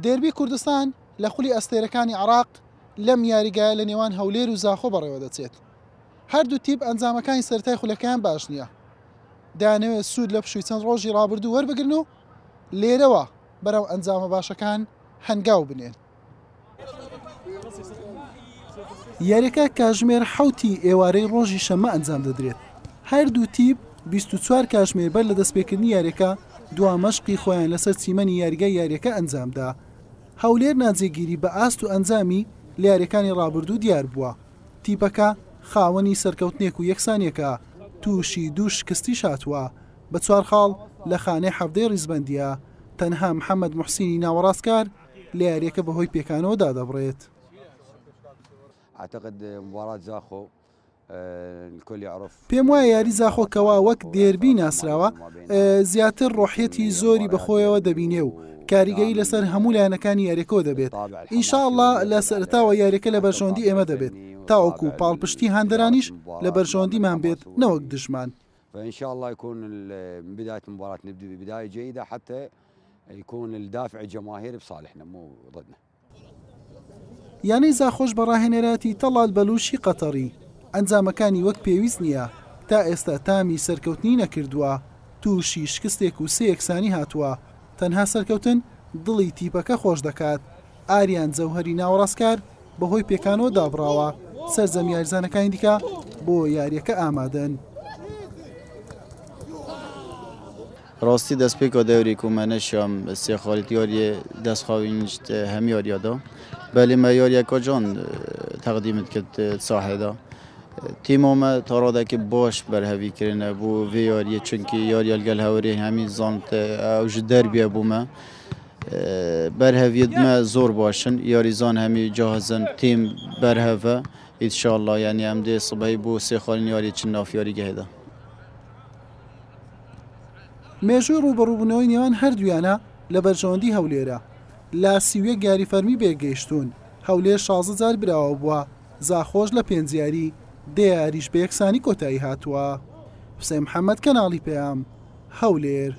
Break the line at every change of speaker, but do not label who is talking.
دێربی کوردستان لە خولی ئەستێرەکانی عراق لەم یاریگایە لە نێوان هەولێر و زاخۆ بەڕێوە دەچێت. هەردوو تیپ ئەنجامەکانی سەرەتای خولەکەیان باش نییە. دانەوێت سوود لە پشووی چەند ڕۆژی ڕابردوو وەربگرن و لێرەوە بەرەو ئەنجامە باشەکان هەنگاو بنێن. یاریەکە کاتژمێر 7 ئێوارەی ڕۆژی شەمە ئەنجام دەدرێت. هەردوو تیپ 24 کاتژمێر بەر لە دەستپێکردنی یاریەکە دوامەشقی خۆیان لەسەر چیمەنی یاریگای یاریەکە ئەنجامدا. هەولێر ناجێگیری بە ئاست و ئەنجامی لە یاریەکانی ڕابردوو دیار بووە. تیپەکە خاوەنی سەرکەوتنێک و یەکسانیەکە تووشی دوو شکستی شاتووە. بە 4 خاڵ لە خانەی حەفدەی ڕیزبەندیە. تەنها محەممەد موحسینی ناوەڕاستکار لە یاریەکە بەهۆی پێکانەوە دادەبڕێت. پێم وایە یاری زاخۆکەوە وەک دێربی ناسراوە زیاتر ڕۆحیەتی زۆری بەخۆیەوە دەبینێ و کاریگەری لەسەر هەموو لایەنەکانی یاریەکەوە دەبێت. ئینشاءڵڵا لە سەرتاوە یاریەکە لە بەرژەوەندی ئێمە دەبێت تاوەکو پاڵپشتی هەندەرانیش لە بەرژەوەندیمان بێت نەوەک دژمان.
فإن شاء الله يكون من بداية المباراة نبدأ ببداية جيدة حتى يكون الدافع الجماهيري بصالحنا مو ضدنا.
یانەی زاخۆش بەڕاهێنەراتی تەڵال بەلووشی قەتەڕی ئەنجامەکانی وەک پێویست نییە تا ئێستا تامی سەرکەوتنی نەکردووە. تووشی شکستێک و سێ یەکسانی هاتووە. تەنها سەرکەوتن دڵی تیپەکە خۆش دەکات. ئاریان جەوهەری ناوەڕاستکار بەهۆی پێکانەوە دابڕاوە. سەرجەم یاریزانەکانی دیکە بۆ یاریەکە ئامادەن.
راستی دەستپێکە دەوری کومەنەشیام سێخاڵیت یاریە دەستخاوینشت هەمی یاریادا بەلی مە یاریەکە جان تەقدیمت کرد ساحێدا. تیمۆمە تاڕادێکی باش بەرهەوی کردنە بۆ vê yariye چونکی یاریە لەگەل هەورێ هەمی زانت ئەو ji derbiye bûme berheviyê me zor başin yarizan hemî cahizin tîm berheve înşallah yani em dê sibehî bû sêxalîn yariyê çin nav yarîgehê de.
مێژووی ڕوبەڕووبوونەوەی نێوان هەردوویانە لە بەرژەوەندی هەولێرە. لا سیوێک یاریفەرمی بێگەیشتون. هەولێر 16 جار براوە بووە. زاخۆش لە 5 یاری دێ یاریش بە یەکسانی کۆتایی هاتووە. حوسێن محەممەد کەناڵی پێیام هەولێر.